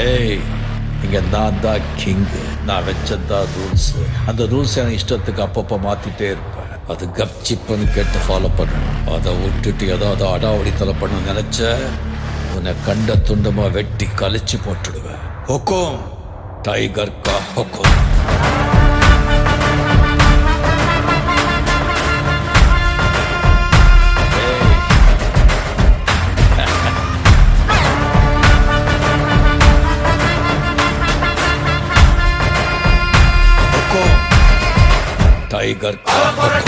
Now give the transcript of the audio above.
ஏய், இங்க நான் தான் கிங்கு. நான் வச்சதான் ரூல்ஸ். அந்த ரூல்ஸ் எனக்கு இஷ்டத்துக்கு அப்பப்போ மாத்திட்டே இருப்பேன். அது கப்சிப்புன்னு கேட்டு ஃபாலோ பண்ணணும். அதை விட்டுட்டு ஏதாவது அடாவடித்தலை பண்ண நினைச்ச உன்னை கண்ட துண்டமா வெட்டி கழிச்சு போட்டுடுவேன். ஹொக்கும், டைகர் கா ஹொக்கும். டைகர் கா ஹொக்கும்.